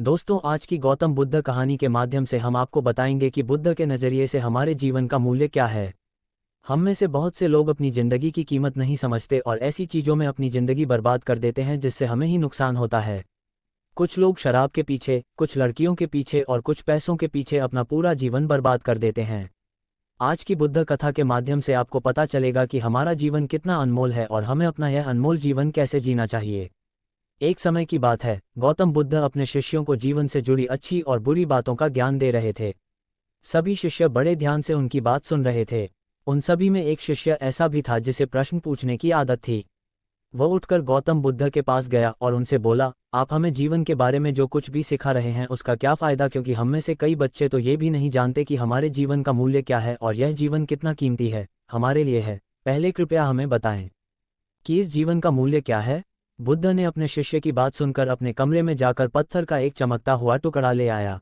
दोस्तों, आज की गौतम बुद्ध कहानी के माध्यम से हम आपको बताएंगे कि बुद्ध के नज़रिए से हमारे जीवन का मूल्य क्या है। हम में से बहुत से लोग अपनी ज़िंदगी की कीमत नहीं समझते और ऐसी चीज़ों में अपनी ज़िंदगी बर्बाद कर देते हैं जिससे हमें ही नुकसान होता है। कुछ लोग शराब के पीछे, कुछ लड़कियों के पीछे और कुछ पैसों के पीछे अपना पूरा जीवन बर्बाद कर देते हैं। आज की बुद्ध कथा के माध्यम से आपको पता चलेगा कि हमारा जीवन कितना अनमोल है और हमें अपना यह अनमोल जीवन कैसे जीना चाहिए। एक समय की बात है, गौतम बुद्ध अपने शिष्यों को जीवन से जुड़ी अच्छी और बुरी बातों का ज्ञान दे रहे थे। सभी शिष्य बड़े ध्यान से उनकी बात सुन रहे थे। उन सभी में एक शिष्य ऐसा भी था जिसे प्रश्न पूछने की आदत थी। वह उठकर गौतम बुद्ध के पास गया और उनसे बोला, आप हमें जीवन के बारे में जो कुछ भी सिखा रहे हैं उसका क्या फ़ायदा, क्योंकि हम में से कई बच्चे तो ये भी नहीं जानते कि हमारे जीवन का मूल्य क्या है और यह जीवन कितना कीमती है, हमारे लिए है। पहले कृपया हमें बताएं कि इस जीवन का मूल्य क्या है। बुद्ध ने अपने शिष्य की बात सुनकर अपने कमरे में जाकर पत्थर का एक चमकता हुआ टुकड़ा ले आया।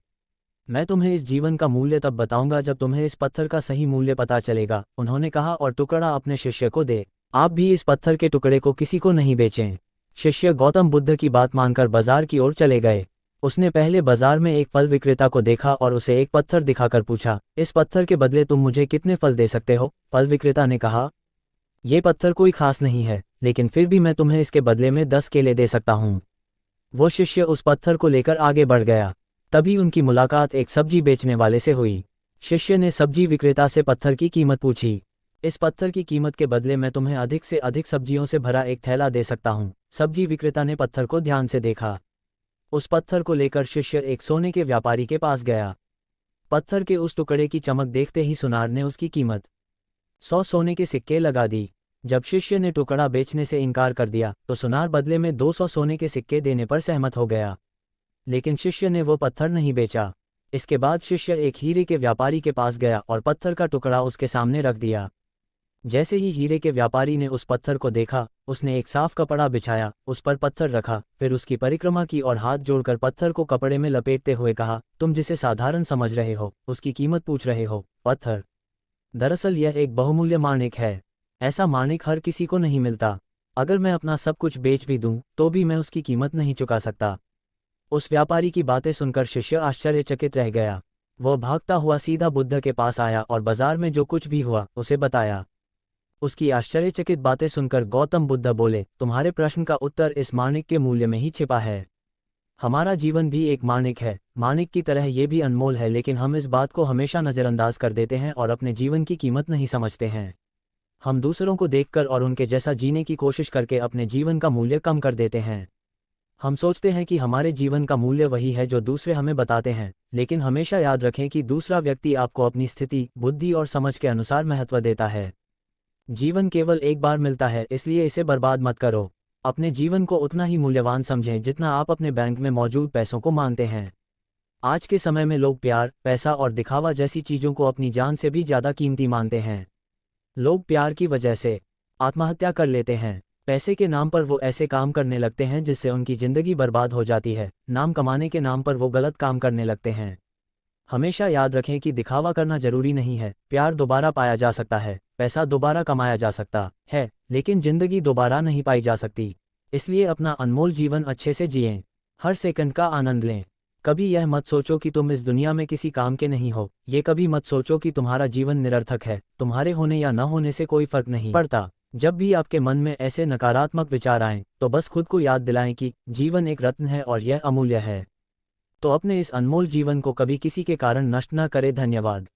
मैं तुम्हें इस जीवन का मूल्य तब बताऊंगा जब तुम्हें इस पत्थर का सही मूल्य पता चलेगा, उन्होंने कहा और टुकड़ा अपने शिष्य को दे। आप भी इस पत्थर के टुकड़े को किसी को नहीं बेचें। शिष्य गौतम बुद्ध की बात मानकर बाजार की ओर चले गए। उसने पहले बाजार में एक फल विक्रेता को देखा और उसे एक पत्थर दिखाकर पूछा, इस पत्थर के बदले तुम मुझे कितने फल दे सकते हो? फल विक्रेता ने कहा, ये पत्थर कोई खास नहीं है, लेकिन फिर भी मैं तुम्हें इसके बदले में 10 केले दे सकता हूँ। वो शिष्य उस पत्थर को लेकर आगे बढ़ गया। तभी उनकी मुलाकात एक सब्जी बेचने वाले से हुई। शिष्य ने सब्जी विक्रेता से पत्थर की कीमत पूछी। इस पत्थर की कीमत के बदले मैं तुम्हें अधिक से अधिक सब्जियों से भरा एक थैला दे सकता हूँ। सब्जी विक्रेता ने पत्थर को ध्यान से देखा। उस पत्थर को लेकर शिष्य एक सोने के व्यापारी के पास गया। पत्थर के उस टुकड़े की चमक देखते ही सुनार ने उसकी कीमत 100 सोने के सिक्के लगा दी। जब शिष्य ने टुकड़ा बेचने से इनकार कर दिया तो सुनार बदले में 200 सोने के सिक्के देने पर सहमत हो गया। लेकिन शिष्य ने वो पत्थर नहीं बेचा। इसके बाद शिष्य एक हीरे के व्यापारी के पास गया और पत्थर का टुकड़ा उसके सामने रख दिया। जैसे ही हीरे के व्यापारी ने उस पत्थर को देखा, उसने एक साफ कपड़ा बिछाया, उस पर पत्थर रखा, फिर उसकी परिक्रमा की और हाथ जोड़कर पत्थर को कपड़े में लपेटते हुए कहा, तुम जिसे साधारण समझ रहे हो उसकी कीमत पूछ रहे हो, पत्थर। दरअसल यह एक बहुमूल्य माणिक है। ऐसा माणिक हर किसी को नहीं मिलता। अगर मैं अपना सब कुछ बेच भी दूं तो भी मैं उसकी कीमत नहीं चुका सकता। उस व्यापारी की बातें सुनकर शिष्य आश्चर्यचकित रह गया। वह भागता हुआ सीधा बुद्ध के पास आया और बाजार में जो कुछ भी हुआ उसे बताया। उसकी आश्चर्यचकित बातें सुनकर गौतम बुद्ध बोले, तुम्हारे प्रश्न का उत्तर इस माणिक के मूल्य में ही छिपा है। हमारा जीवन भी एक माणिक है, माणिक की तरह ये भी अनमोल है, लेकिन हम इस बात को हमेशा नज़रअंदाज कर देते हैं और अपने जीवन की कीमत नहीं समझते हैं। हम दूसरों को देखकर और उनके जैसा जीने की कोशिश करके अपने जीवन का मूल्य कम कर देते हैं। हम सोचते हैं कि हमारे जीवन का मूल्य वही है जो दूसरे हमें बताते हैं, लेकिन हमेशा याद रखें कि दूसरा व्यक्ति आपको अपनी स्थिति, बुद्धि और समझ के अनुसार महत्व देता है। जीवन केवल एक बार मिलता है, इसलिए इसे बर्बाद मत करो। अपने जीवन को उतना ही मूल्यवान समझें जितना आप अपने बैंक में मौजूद पैसों को मानते हैं। आज के समय में लोग प्यार, पैसा और दिखावा जैसी चीज़ों को अपनी जान से भी ज़्यादा कीमती मानते हैं। लोग प्यार की वजह से आत्महत्या कर लेते हैं। पैसे के नाम पर वो ऐसे काम करने लगते हैं जिससे उनकी ज़िंदगी बर्बाद हो जाती है। नाम कमाने के नाम पर वो गलत काम करने लगते हैं। हमेशा याद रखें कि दिखावा करना जरूरी नहीं है। प्यार दोबारा पाया जा सकता है, पैसा दोबारा कमाया जा सकता है, लेकिन ज़िंदगी दोबारा नहीं पाई जा सकती। इसलिए अपना अनमोल जीवन अच्छे से जिएं। हर सेकंड का आनंद लें। कभी यह मत सोचो कि तुम इस दुनिया में किसी काम के नहीं हो। ये कभी मत सोचो कि तुम्हारा जीवन निरर्थक है। तुम्हारे होने या न होने से कोई फर्क नहीं पड़ता। जब भी आपके मन में ऐसे नकारात्मक विचार आएं तो बस खुद को याद दिलाएं कि जीवन एक रत्न है और यह अमूल्य है। तो अपने इस अनमोल जीवन को कभी किसी के कारण नष्ट न करें। धन्यवाद।